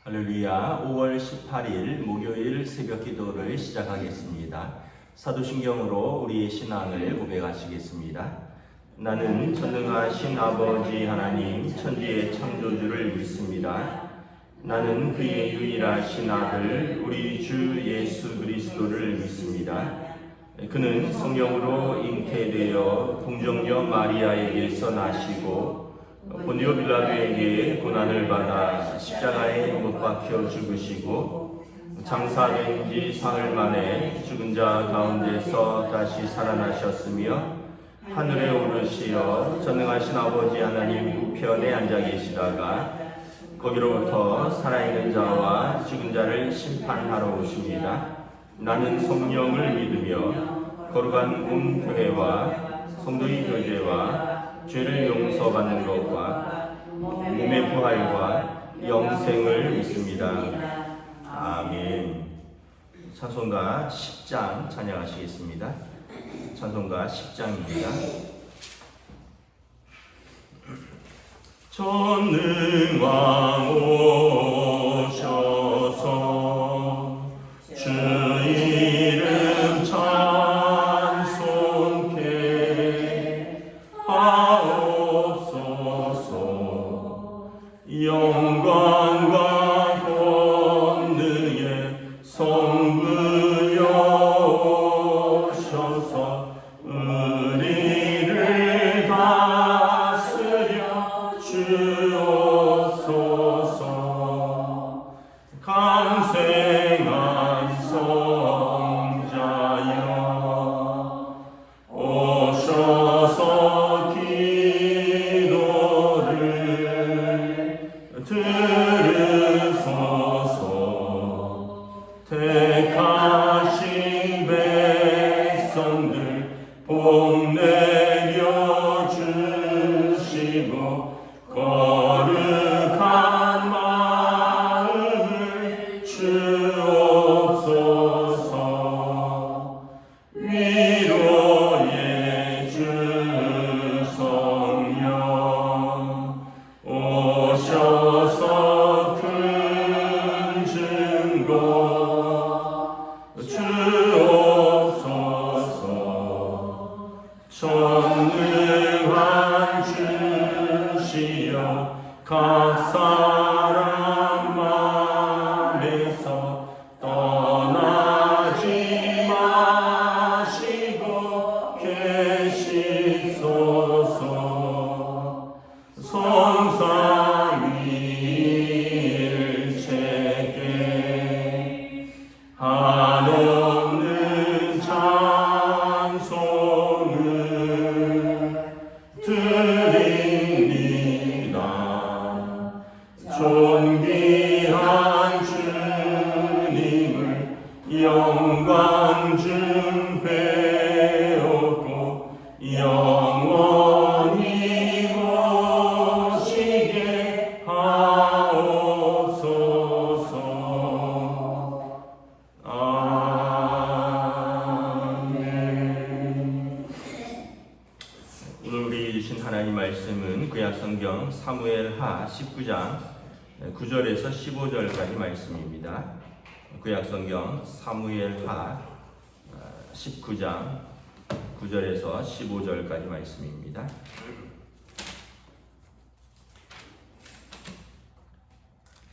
할렐루야. 5월 18일 목요일 새벽 기도를 시작하겠습니다. 사도신경으로 우리의 신앙을 고백하시겠습니다. 나는 전능하신 아버지 하나님 천지의 창조주를 믿습니다. 나는 그의 유일하신 아들 우리 주 예수 그리스도를 믿습니다. 그는 성령으로 잉태되어 동정녀 마리아에게서 나시고 본디오 빌라도에게 고난을 받아 십자가에 못 박혀 죽으시고 장사된 지 사흘 만에 죽은 자 가운데서 다시 살아나셨으며 하늘에 오르시어 전능하신 아버지 하나님 우편에 앉아 계시다가 거기로부터 살아있는 자와 죽은 자를 심판하러 오십니다. 나는 성령을 믿으며 거룩한 교회와 성도의 교제와 죄를 용서받는 것과 몸의 부활과 영생을 믿습니다. 아멘. 찬송가 10장 찬양하시겠습니다. 찬송가 10장입니다. 전능왕 오셔서 주 이름 찬송케 하옵소서. 영광과 권능의 성부여 오셔서 우리를 다스려 주옵소서. 강생한 성자여 오셔서 기도를 들으소서. 택하신 백성들 복내려 주시고 거룩한 마음을 주옵소서. 위로의 주 성령 오셔서 큰 증거 주옵소서. 전능한 주시여 각 사람 맘에서 떠나지 마시고 계시소서. 성삼위일체계 한없는 찬송을 드립니다. 존귀한 주님을 영광 중 배우고 영원히 모시게 하옵소서. 아멘. 오늘 우리 주신 하나님 말씀은 구약성경 사무엘하 19장 9절에서 15절까지 말씀입니다. 구약성경 사무엘하 19장 9절에서 15절까지 말씀입니다.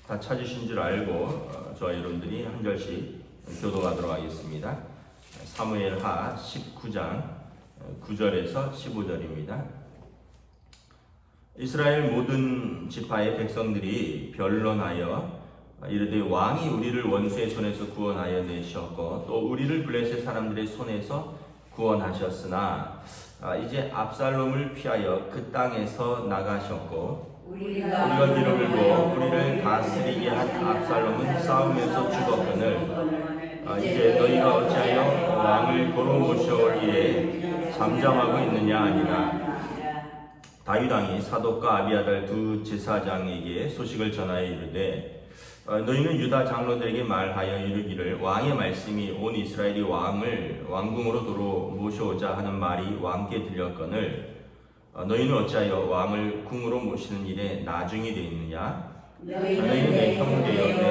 다 찾으신 줄 알고 저와 여러분들이 한 절씩 교독하도록 하겠습니다. 사무엘하 19장 9절에서 15절입니다. 이스라엘 모든 지파의 백성들이 변론하여 이르되 왕이 우리를 원수의 손에서 구원하여 내셨고 또 우리를 블레셋 사람들의 손에서 구원하셨으나 이제 압살롬을 피하여 그 땅에서 나가셨고 우리가 뒤로 밀고 우리를 다스리게 한 압살롬은 싸움에서 죽었거늘 이제 너희가 어찌하여 왕을 도로 모셔올 일에 잠잠하고 있느냐 아니라 다윗 왕이 사독과 아비아달 두 제사장에게 소식을 전하여 이르되 너희는 유다 장로들에게 말하여 이르기를 왕의 말씀이 온 이스라엘이 왕을 왕궁으로 도로 모셔오자 하는 말이 왕께 들렸거늘 너희는 어찌하여 왕을 궁으로 모시는 일에 나중이 되어 있느냐? 너희는 내 형제여 내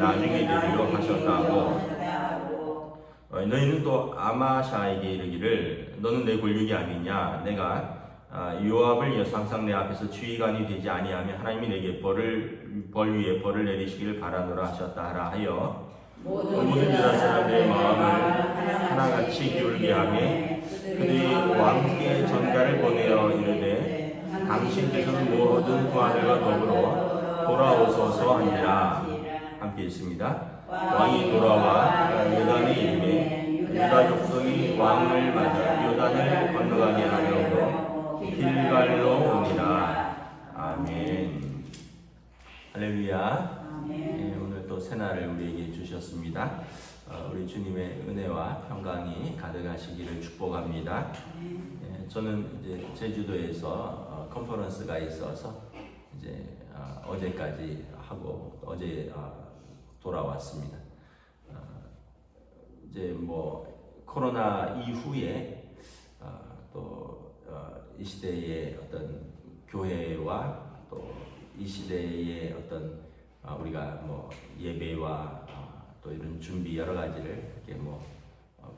나중에 이르려 하셨다고. 너희는 또 아마샤에게 이르기를 너는 내 권력이 아니냐 내가 요압을 항상 내 앞에서 주의관이 되지 아니하면 하나님이 내게 벌 위에 벌을 내리시기를 바라노라 하셨다 하라 하여 모든 유다 사람들의 마음을 하나같이 기울게 하며 그들이 왕께 전가를 보내어 이르되 당신께서는 모든 구하들과 더불어 돌아오소서 하니라. 함께 있습니다. 왕이 돌아와 요단에 이르매 유다 족속이 왕을 맞아 요단을 건너가게 하려고 길갈로 오니라. 아멘. 할렐루야. 오늘 또 새날을 우리에게 주셨습니다. 우리 주님의 은혜와 평강이 가득하시기를 축복합니다. 저는 이제 제주도에서 컨퍼런스가 있어서 이제 어제까지 하고 어제 돌아왔습니다. 이제 뭐 코로나 이후에 또 이 시대의 어떤 교회와 또 이 시대의 어떤 우리가 뭐 예배와 또 이런 준비 여러 가지를 이렇게 뭐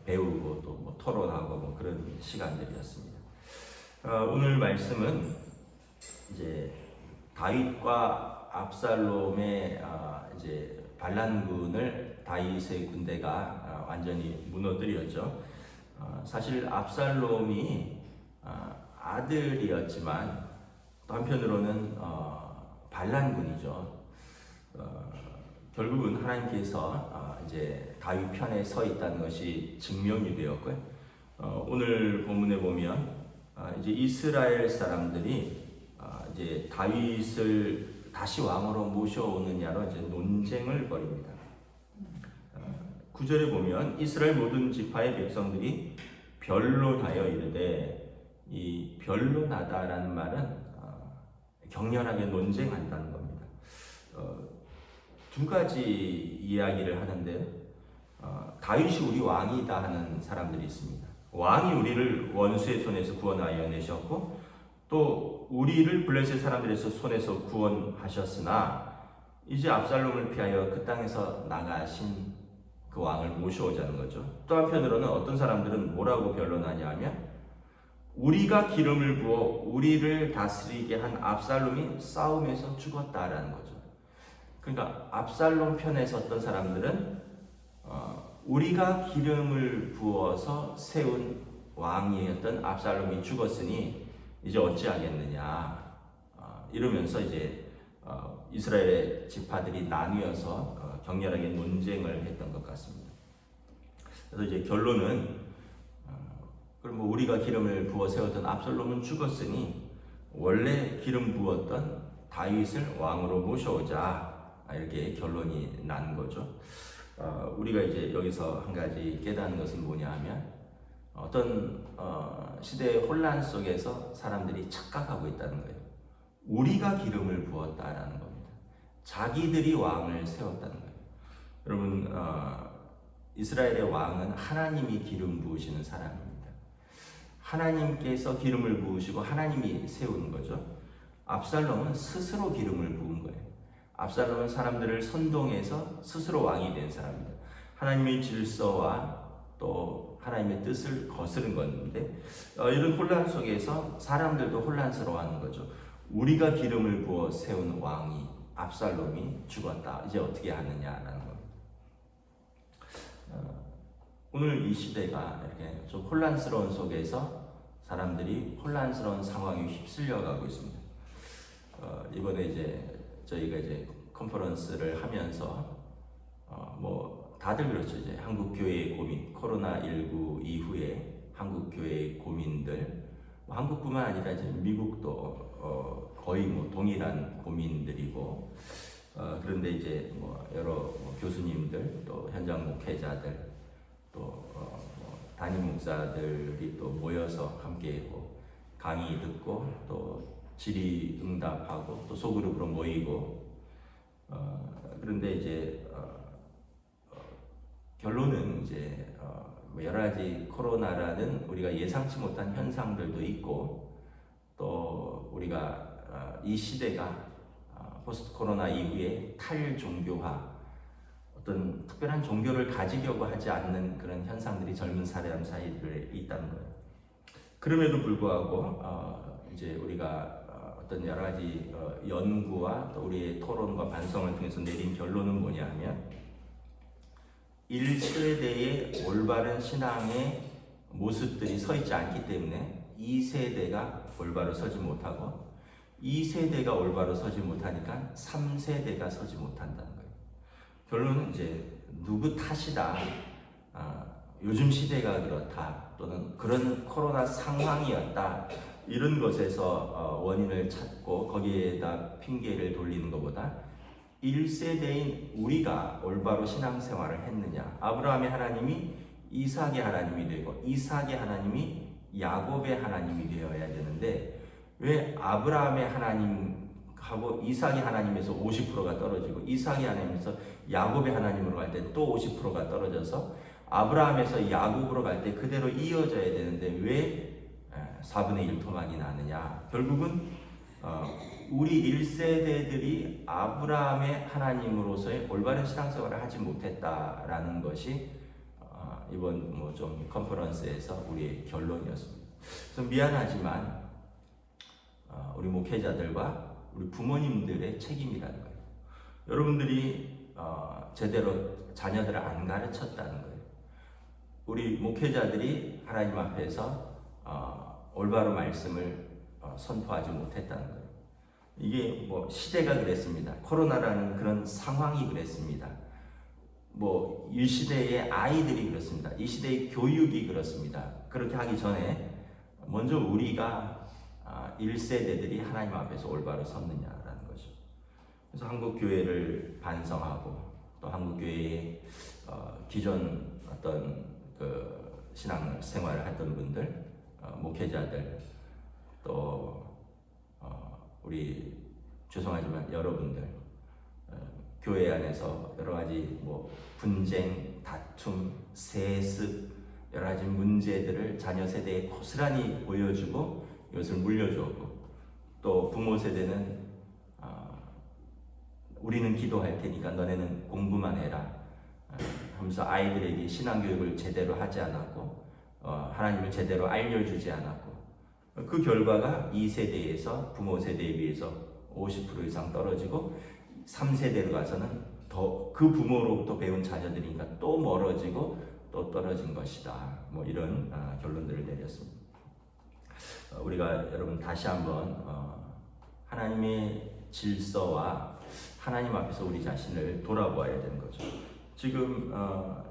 배우고 또 뭐 토론하고 뭐 그런 시간들이었습니다. 오늘 말씀은 이제 다윗과 압살롬의 이제 반란군을 다윗의 군대가 완전히 무너뜨렸죠. 사실 압살롬이 아들이었지만 또 한편으로는 반란군이죠. 결국은 하나님께서 이제 다윗 편에 서 있다는 것이 증명이 되었고요. 오늘 본문에 보면 이제 이스라엘 사람들이 이제 다윗을 다시 왕으로 모셔오느냐로 이제 논쟁을 벌입니다. 9절에 보면 이스라엘 모든 지파의 백성들이 변론하여 이르되, 이 변론하다라는 말은 격렬하게 논쟁한다는 겁니다. 두 가지 이야기를 하는데요. 다윗이 우리 왕이다 하는 사람들이 있습니다. 왕이 우리를 원수의 손에서 구원하여 내셨고 또 우리를 블레셋 사람들에서 손에서 구원하셨으나 이제 압살롬을 피하여 그 땅에서 나가신 그 왕을 모셔오자는 거죠. 또 한편으로는 어떤 사람들은 뭐라고 변론하냐 하면 우리가 기름을 부어 우리를 다스리게 한 압살롬이 싸움에서 죽었다라는 거죠. 그러니까 압살롬 편에 섰던 사람들은 우리가 기름을 부어서 세운 왕이었던 압살롬이 죽었으니 이제 어찌하겠느냐 이러면서 이제 이스라엘의 지파들이 나뉘어서 격렬하게 논쟁을 했던 것 같습니다. 그래서 이제 결론은 그럼 뭐 우리가 기름을 부어 세웠던 압살롬은 죽었으니 원래 기름 부었던 다윗을 왕으로 모셔오자 이렇게 결론이 난 거죠. 우리가 이제 여기서 한 가지 깨닫는 것은 뭐냐 하면 어떤 시대의 혼란 속에서 사람들이 착각하고 있다는 거예요. 우리가 기름을 부었다라는 겁니다. 자기들이 왕을 세웠다는 거예요. 여러분, 이스라엘의 왕은 하나님이 기름 부으시는 사람입니다. 하나님께서 기름을 부으시고 하나님이 세운 거죠. 압살롬은 스스로 기름을 부은 거예요. 압살롬은 사람들을 선동해서 스스로 왕이 된 사람입니다. 하나님의 질서와 또 하나님의 뜻을 거스른 건데 이런 혼란 속에서 사람들도 혼란스러워하는 거죠. 우리가 기름을 부어 세운 왕이 압살롬이 죽었다. 이제 어떻게 하느냐라는 겁니다. 오늘 이 시대가 이렇게 좀 혼란스러운 속에서 사람들이 혼란스러운 상황에 휩쓸려 가고 있습니다. 이번에 이제 저희가 이제 컨퍼런스를 하면서 뭐 다들 그렇죠. 이제 한국 교회의 고민, 코로나19 이후에 한국 교회의 고민들, 뭐 한국뿐만 아니라 이제 미국도 거의 뭐 동일한 고민들이고, 그런데 이제 뭐 여러 교수님들, 또 현장 목회자들, 또 뭐 담임 목사들이 또 모여서 함께하고 강의 듣고 또 질의응답하고 또 소그룹으로 모이고, 그런데 이제 결론은 이제 뭐 여러 가지 코로나라는 우리가 예상치 못한 현상들도 있고 또 우리가 이 시대가 포스트 코로나 이후에 탈종교화 어떤 특별한 종교를 가지려고 하지 않는 그런 현상들이 젊은 사람 사이들에 있다는 거예요. 그럼에도 불구하고 이제 우리가 어떤 여러 가지 연구와 또 우리의 토론과 반성을 통해서 내린 결론은 뭐냐면 1세대의 올바른 신앙의 모습들이 서 있지 않기 때문에 2세대가 올바로 서지 못하고 2세대가 올바로 서지 못하니까 3세대가 서지 못한다는 거예요. 결론은 이제 누구 탓이다. 요즘 시대가 그렇다. 또는 그런 코로나 상황이었다. 이런 것에서 원인을 찾고 거기에다 핑계를 돌리는 것보다 1세대인 우리가 올바로 신앙생활을 했느냐. 아브라함의 하나님이 이삭의 하나님이 되고 이삭의 하나님이 야곱의 하나님이 되어야 되는데 왜 아브라함의 하나님하고 이삭의 하나님에서 50%가 떨어지고 이삭의 하나님에서 야곱의 하나님으로 갈 때 또 50%가 떨어져서 아브라함에서 야곱으로 갈 때 그대로 이어져야 되는데 왜 4분의 1 토막이 나느냐. 결국은 우리 1세대들이 아브라함의 하나님으로서의 올바른 신앙생활을 하지 못했다라는 것이 이번 좀 컨퍼런스에서 우리의 결론이었습니다. 그래서 미안하지만 우리 목회자들과 우리 부모님들의 책임이라는 거예요. 여러분들이 제대로 자녀들을 안 가르쳤다는 거예요. 우리 목회자들이 하나님 앞에서 올바른 말씀을 선포하지 못했다는 거예요. 이게 시대가 그랬습니다. 코로나라는 그런 상황이 그랬습니다. 이 시대의 아이들이 그렇습니다. 이 시대의 교육이 그렇습니다. 그렇게 하기 전에 먼저 우리가 1세대들이 하나님 앞에서 올바로 섰느냐라는 거죠. 그래서 한국 교회를 반성하고 또 한국 교회의 기존 어떤 신앙 생활을 했던 분들, 목회자들, 또 우리 죄송하지만 여러분들 교회 안에서 여러 가지 분쟁, 다툼, 세습 여러 가지 문제들을 자녀 세대에 고스란히 보여주고 이것을 물려주고 또 부모 세대는 우리는 기도할 테니까 너네는 공부만 해라 하면서 아이들에게 신앙교육을 제대로 하지 않았고 하나님을 제대로 알려주지 않았고 그 결과가 2세대에서 부모 세대에 비해서 50% 이상 떨어지고 3세대로 가서는 더 그 부모로부터 배운 자녀들이니까 또 멀어지고 또 떨어진 것이다. 이런 결론들을 내렸습니다. 우리가 여러분 다시 한번 하나님의 질서와 하나님 앞에서 우리 자신을 돌아보아야 되는 거죠. 지금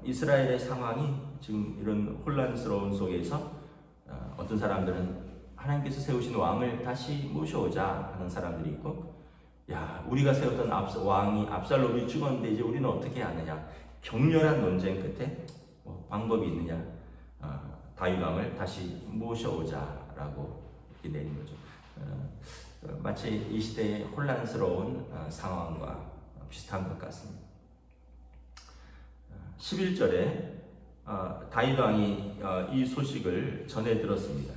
이스라엘의 상황이 지금 이런 혼란스러운 속에서 어떤 사람들은 하나님께서 세우신 왕을 다시 모셔오자 하는 사람들이 있고, 야, 우리가 세웠던 왕이 압살롬이 죽었는데 이제 우리는 어떻게 하느냐. 격렬한 논쟁 끝에 방법이 있느냐. 다윗 왕을 다시 모셔오자라고 이렇게 내린 거죠. 마치 이 시대의 혼란스러운 상황과 비슷한 것 같습니다. 11절에 다윗 왕이 이 소식을 전해 들었습니다.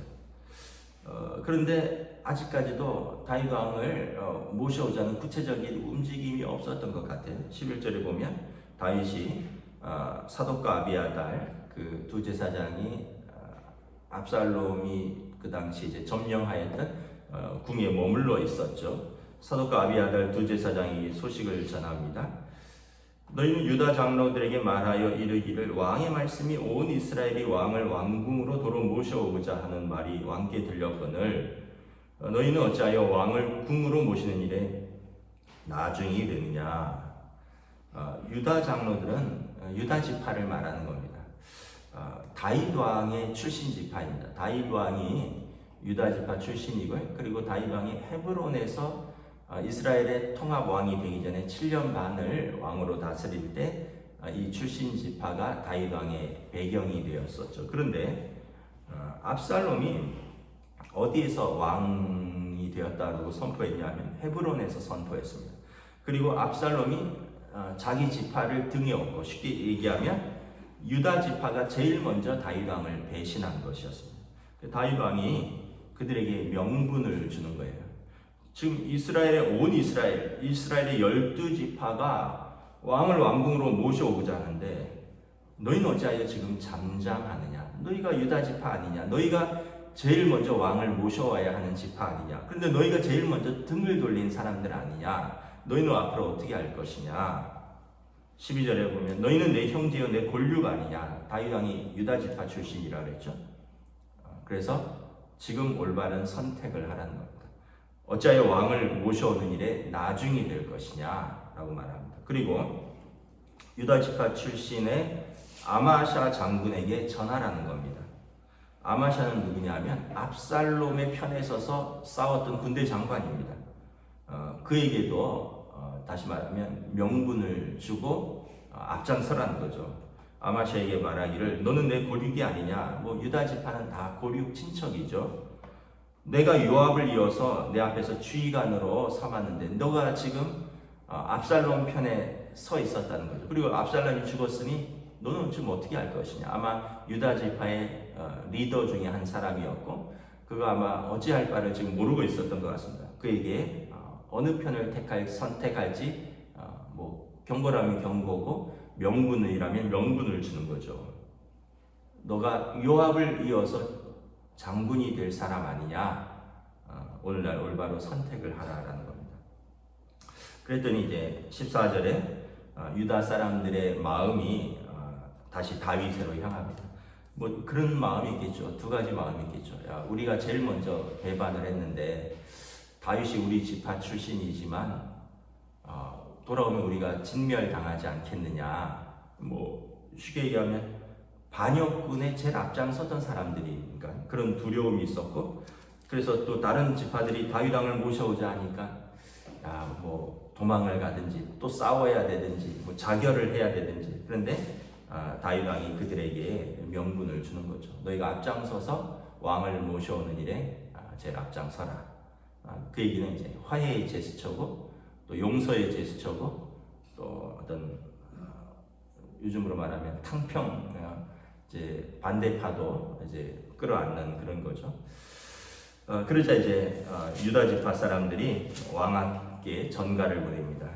그런데 아직까지도 다윗 왕을 모셔오자는 구체적인 움직임이 없었던 것 같아요. 11절에 보면 다윗이 사독과 아비아달 그 두 제사장이 압살롬이 그 당시 이제 점령하였던 궁에 머물러 있었죠. 사독과 아비아달 두 제사장이 소식을 전합니다. 너희는 유다 장로들에게 말하여 이르기를 왕의 말씀이 온 이스라엘이 왕을 왕궁으로 도로 모셔오고자 하는 말이 왕께 들렸거늘 너희는 어찌하여 왕을 궁으로 모시는 일에 나중이 되느냐. 유다 장로들은 유다 지파를 말하는 겁니다. 다윗 왕의 출신 지파입니다. 다윗 왕이 유다 지파 출신이고요. 그리고 다윗 왕이 헤브론에서 이스라엘의 통합 왕이 되기 전에 7년 반을 왕으로 다스릴 때 이 출신 지파가 다윗 왕의 배경이 되었었죠. 그런데 압살롬이 어디에서 왕이 되었다고 선포했냐면 헤브론에서 선포했습니다. 그리고 압살롬이 자기 지파를 등에 업고 쉽게 얘기하면 유다 지파가 제일 먼저 다윗 왕을 배신한 것이었습니다. 다윗 왕이 그들에게 명분을 주는 거예요. 지금 이스라엘의 온 이스라엘의 12지파가 왕을 왕궁으로 모셔오고자 하는데 너희는 어찌하여 지금 잠잠하느냐? 너희가 유다 지파 아니냐? 너희가 제일 먼저 왕을 모셔와야 하는 지파 아니냐? 그런데 너희가 제일 먼저 등을 돌린 사람들 아니냐? 너희는 앞으로 어떻게 할 것이냐? 12절에 보면 너희는 내 형제여 내 골류가 아니냐? 다윗 왕이 유다 지파 출신이라 그랬죠. 그래서 지금 올바른 선택을 하라는 겁니다. 어찌하여 왕을 모셔오는 일에 나중이 될 것이냐? 라고 말합니다. 그리고 유다 지파 출신의 아마샤 장군에게 전하라는 겁니다. 아마샤는 누구냐면 압살롬의 편에 서서 싸웠던 군대 장관입니다. 그에게도 다시 말하면 명분을 주고 앞장서라는 거죠. 아마샤에게 말하기를 너는 내 고륙이 아니냐? 뭐 유다 지파는 다 고륙 친척이죠. 내가 요압을 이어서 내 앞에서 주의관으로 삼았는데 너가 지금 압살롬 편에 서 있었다는 거죠. 그리고 압살롬이 죽었으니 너는 지금 어떻게 할 것이냐? 아마 유다 지파의 리더 중에 한 사람이었고 그가 아마 어찌할 바를 지금 모르고 있었던 것 같습니다. 그에게 어느 편을 선택할지 뭐 경고라면 경고고 명분이라면 명분을 주는 거죠. 너가 요압을 이어서 장군이 될 사람 아니냐? 오늘날 올바로 선택을 하라라는 겁니다. 그랬더니 이제 14절에 유다 사람들의 마음이 다시 다윗으로 향합니다. 뭐 그런 마음이 있겠죠. 두 가지 마음이 있겠죠. 야, 우리가 제일 먼저 배반을 했는데 다윗이 우리 지파 출신이지만 돌아오면 우리가 진멸당하지 않겠느냐. 뭐 쉽게 얘기하면 반역군의 제일 앞장섰던 사람들이니까 그런 두려움이 있었고 그래서 또 다른 지파들이 다윗 왕을 모셔오자 하니까 야, 뭐 도망을 가든지 또 싸워야 되든지 뭐 자결을 해야 되든지 그런데 다윗 왕이 그들에게 명분을 주는 거죠. 너희가 앞장서서 왕을 모셔오는 일에 제일 앞장서라. 그 얘기는 이제 화해의 제스처고 또 용서의 제스처고 또 어떤 요즘으로 말하면 탕평 이제 반대파도 이제 끌어안는 그런 거죠. 그러자 이제 유다 지파 사람들이 왕에게 전가를 보냅니다.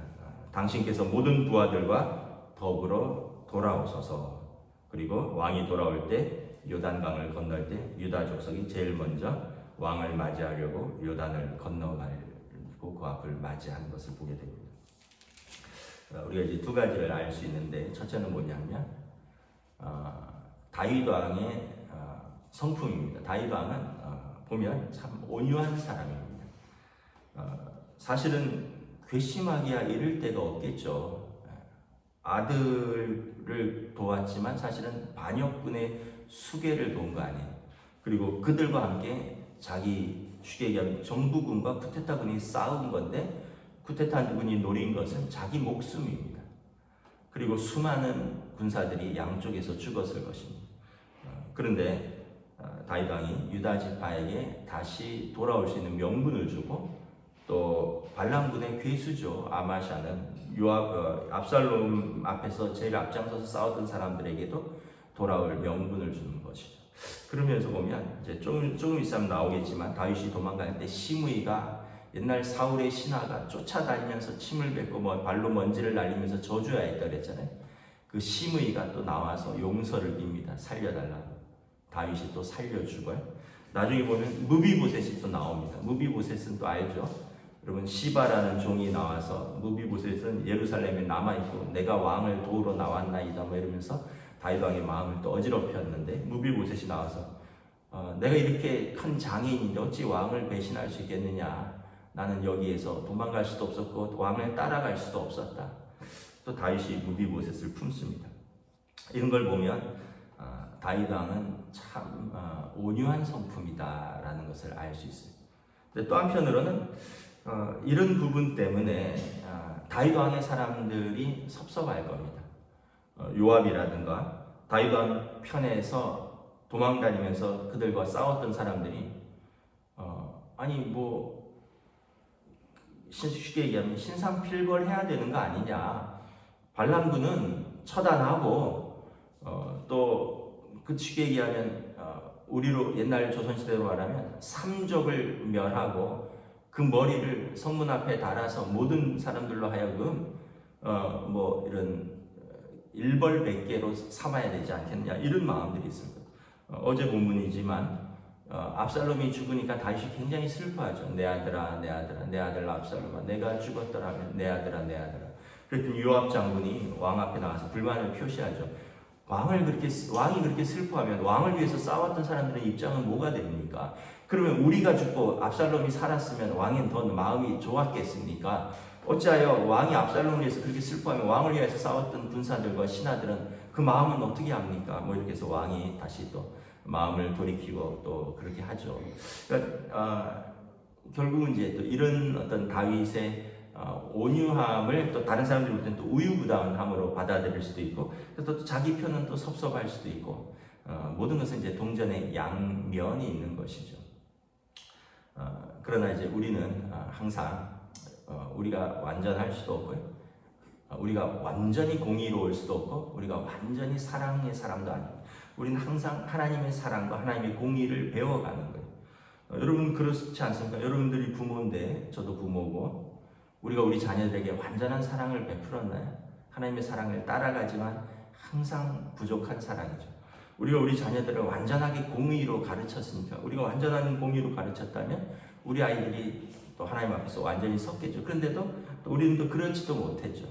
당신께서 모든 부하들과 더불어 돌아오소서. 그리고 왕이 돌아올 때 요단강을 건널 때 유다 족속이 제일 먼저 왕을 맞이하려고 요단을 건너가고 그 앞을 맞이하는 것을 보게 됩니다. 우리가 이제 두 가지를 알 수 있는데 첫째는 뭐냐면 다윗 왕의 성품입니다. 다윗 왕은 보면 참 온유한 사람입니다. 사실은 괘씸하기야 이를 데가 없겠죠. 아들을 도왔지만 사실은 반역군의 수계를 도운 거 아니에요. 그리고 그들과 함께 자기 쉽게 얘기하면 정부군과 쿠데타군이 싸운 건데 쿠데타군이 노린 것은 자기 목숨입니다. 그리고 수많은 군사들이 양쪽에서 죽었을 것입니다. 그런데 다윗 왕이 유다 지파에게 다시 돌아올 수 있는 명분을 주고 또 발람군의 괴수죠. 아마샤는 압살롬 앞에서 제일 앞장서서 싸웠던 사람들에게도 돌아올 명분을 주는 것이죠. 그러면서 보면 이제 조금 있으면 나오겠지만 다윗이 도망갈 때 시므이가 옛날 사울의 신하가 쫓아다니면서 침을 뱉고 뭐 발로 먼지를 날리면서 저주하였다 그랬잖아요. 그 시므이가 또 나와서 용서를 빕니다. 살려달라고. 다윗이 또 살려주고요. 나중에 보면 무비보셋이 또 나옵니다. 무비보셋은 또 알죠? 여러분 시바라는 종이 나와서 무비보셋은 예루살렘에 남아있고 내가 왕을 도우러 나왔나이다 뭐 이러면서 다윗 왕의 마음을 또 어지럽혔는데 무비보셋이 나와서 내가 이렇게 큰 장인인데 어찌 왕을 배신할 수 있겠느냐. 나는 여기에서 도망갈 수도 없었고 왕을 따라갈 수도 없었다. 또 다윗이 무비보셋을 품습니다. 이런 걸 보면 다윗 왕은 참 온유한 성품이다라는 것을 알 수 있어요. 근데 또 한편으로는 이런 부분 때문에 다윗 왕의 사람들이 섭섭할 겁니다. 요압이라든가 다윗 왕 편에서 도망다니면서 그들과 싸웠던 사람들이 아니 뭐 쉽게 얘기하면 신상필벌해야 되는 거 아니냐. 발람군은 처단하고 또 그 쉽게 얘기하면 우리로 옛날 조선시대로 말하면 삼족을 멸하고 그 머리를 성문 앞에 달아서 모든 사람들로 하여금 뭐 이런 일벌백계로 삼아야 되지 않겠느냐 이런 마음들이 있습니다. 어제 본문이지만 압살롬이 죽으니까 다윗이 굉장히 슬퍼하죠. 내 아들아, 내 아들아, 내 아들 압살롬아, 내가 죽었더라면 내 아들아, 내 아들아. 그랬더니 요압 장군이 왕 앞에 나와서 불만을 표시하죠. 왕이 그렇게 슬퍼하면 왕을 위해서 싸웠던 사람들의 입장은 뭐가 됩니까? 그러면 우리가 죽고 압살롬이 살았으면 왕은 더 마음이 좋았겠습니까? 어찌하여 왕이 압살롬을 위해서 그렇게 슬퍼하면 왕을 위해서 싸웠던 군사들과 신하들은 그 마음은 어떻게 합니까? 뭐 이렇게 해서 왕이 다시 또 마음을 돌이키고 또 그렇게 하죠. 그러니까 결국은 이제 또 이런 어떤 다윗의 온유함을 또 다른 사람들이 볼 때는 또 우유부단함으로 받아들일 수도 있고, 또 자기 편은 또 섭섭할 수도 있고, 모든 것은 이제 동전의 양면이 있는 것이죠. 그러나 이제 우리는 항상 우리가 완전할 수도 없고요, 우리가 완전히 공의로울 수도 없고, 우리가 완전히 사랑의 사람도 아니고, 우리는 항상 하나님의 사랑과 하나님의 공의를 배워가는 거예요. 여러분 그렇지 않습니까? 여러분들이 부모인데 저도 부모고, 우리가 우리 자녀들에게 완전한 사랑을 베풀었나요? 하나님의 사랑을 따라가지만 항상 부족한 사랑이죠. 우리가 우리 자녀들을 완전하게 공의로 가르쳤습니까? 우리가 완전한 공의로 가르쳤다면 우리 아이들이 또 하나님 앞에서 완전히 섰겠죠. 그런데도 또 우리는 또 그렇지도 못했죠.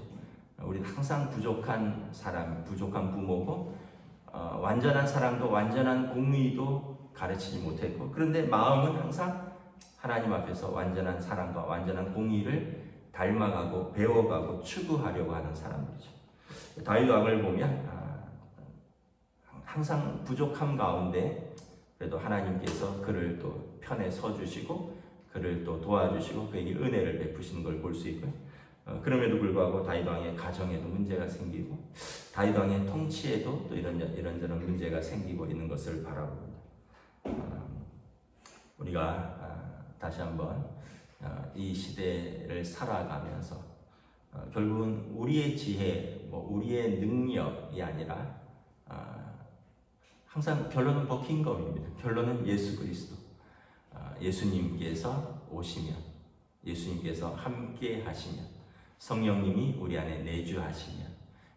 우리는 항상 부족한 사람, 부족한 부모고, 완전한 사랑도 완전한 공의도 가르치지 못했고, 그런데 마음은 항상 하나님 앞에서 완전한 사랑과 완전한 공의를 닮아가고 배워가고 추구하려고 하는 사람들이죠. 다윗 왕을 보면 항상 부족함 가운데 그래도 하나님께서 그를 또 편에 서주시고 그를 또 도와주시고 그에게 은혜를 베푸시는 걸 볼 수 있고요. 그럼에도 불구하고 다윗 왕의 가정에도 문제가 생기고 다윗 왕의 통치에도 또 이런저런 문제가 생기고 있는 것을 바라봅니다. 우리가 다시 한번 이 시대를 살아가면서 결국은 우리의 지혜, 우리의 능력이 아니라 항상 결론은 버킹검입니다. 결론은 예수 그리스도. 예수님께서 오시면, 예수님께서 함께 하시면, 성령님이 우리 안에 내주하시면,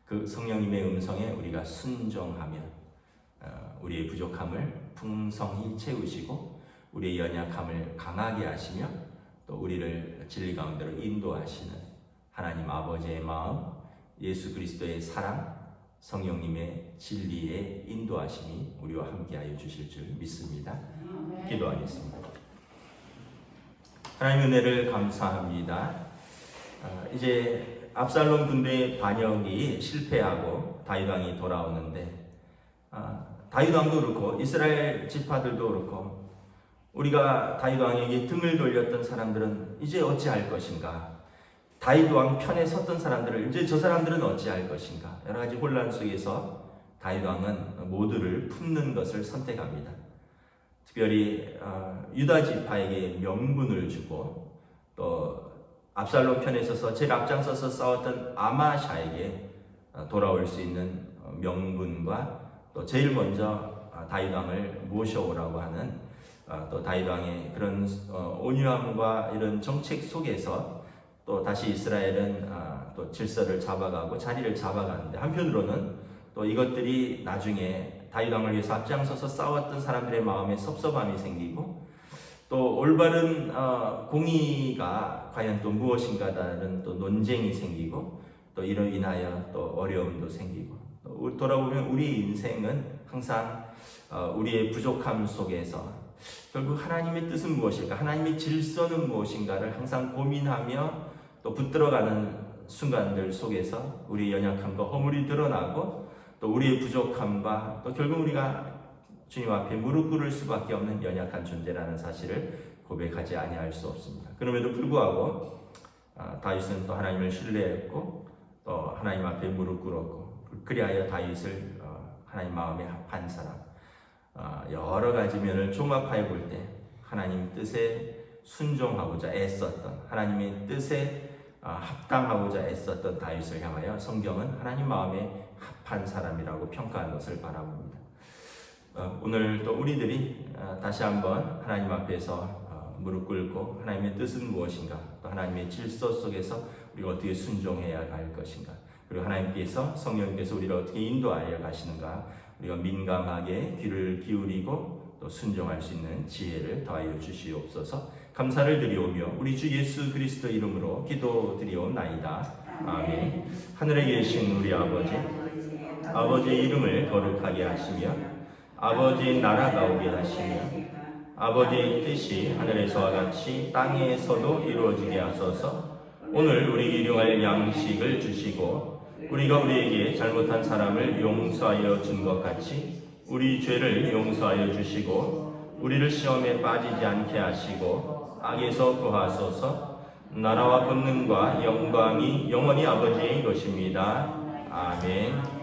그 성령님의 음성에 우리가 순종하면 우리의 부족함을 풍성히 채우시고 우리의 연약함을 강하게 하시며 또 우리를 진리 가운데로 인도하시는 하나님 아버지의 마음, 예수 그리스도의 사랑, 성령님의 진리의 인도하심이 우리와 함께하여 주실 줄 믿습니다. 기도하겠습니다. 하나님 은혜를 감사합니다. 이제 압살롬 군대의 반역이 실패하고 다윗 왕이 돌아오는데, 다윗 왕도 그렇고 이스라엘 지파들도 그렇고 우리가 다윗 왕에게 등을 돌렸던 사람들은 이제 어찌할 것인가? 다윗 왕 편에 섰던 사람들을 이제 저 사람들은 어찌할 것인가? 여러 가지 혼란 속에서 다윗 왕은 모두를 품는 것을 선택합니다. 특별히 유다 지파에게 명분을 주고 또 압살롬 편에 서서 제일 앞장서서 싸웠던 아마샤에게 돌아올 수 있는 명분과 또 제일 먼저 다윗 왕을 모셔오라고 하는 또 다윗 왕의 그런 온유함과 이런 정책 속에서 또 다시 이스라엘은 또 질서를 잡아가고 자리를 잡아가는데, 한편으로는 또 이것들이 나중에 다윗 왕을 위해서 앞장서서 싸웠던 사람들의 마음에 섭섭함이 생기고 또 올바른 공의가 과연 또 무엇인가라는 또 논쟁이 생기고 또 이로 인하여 또 어려움도 생기고, 또 돌아보면 우리 인생은 항상 우리의 부족함 속에서 결국 하나님의 뜻은 무엇일까, 하나님의 질서는 무엇인가를 항상 고민하며 또 붙들어가는 순간들 속에서 우리의 연약함과 허물이 드러나고 또 우리의 부족함과 또 결국 우리가 주님 앞에 무릎 꿇을 수밖에 없는 연약한 존재라는 사실을 고백하지 아니할 수 없습니다. 그럼에도 불구하고 다윗은 또 하나님을 신뢰했고 또 하나님 앞에 무릎 꿇었고, 그리하여 다윗을 하나님 마음에 합한 사람, 여러 가지 면을 종합하여 볼 때 하나님 뜻에 순종하고자 애썼던, 하나님의 뜻에 합당하고자 애썼던 다윗을 향하여 성경은 하나님 마음에 합한 사람이라고 평가한 것을 바라봅니다. 오늘 또 우리들이 다시 한번 하나님 앞에서 무릎 꿇고 하나님의 뜻은 무엇인가, 또 하나님의 질서 속에서 우리가 어떻게 순종해야 할 것인가, 그리고 하나님께서 성령께서 우리를 어떻게 인도하여 가시는가, 우리가 민감하게 귀를 기울이고 또 순종할 수 있는 지혜를 더하여 주시옵소서. 감사를 드리오며 우리 주 예수 그리스도 이름으로 기도드리옵나이다. 아멘. 하늘에 계신 우리 아버지의 이름을 거룩하게 하시며 아버지의 나라가 오게 하시며 아버지의 뜻이 하늘에서와 같이 땅에서도 이루어지게 하소서. 오늘 우리 일용할 양식을 주시고 우리가 우리에게 잘못한 사람을 용서하여 준 것 같이 우리 죄를 용서하여 주시고 우리를 시험에 빠지지 않게 하시고 악에서 구하소서. 나라와 권능과 영광이 영원히 아버지의 것입니다. 아멘.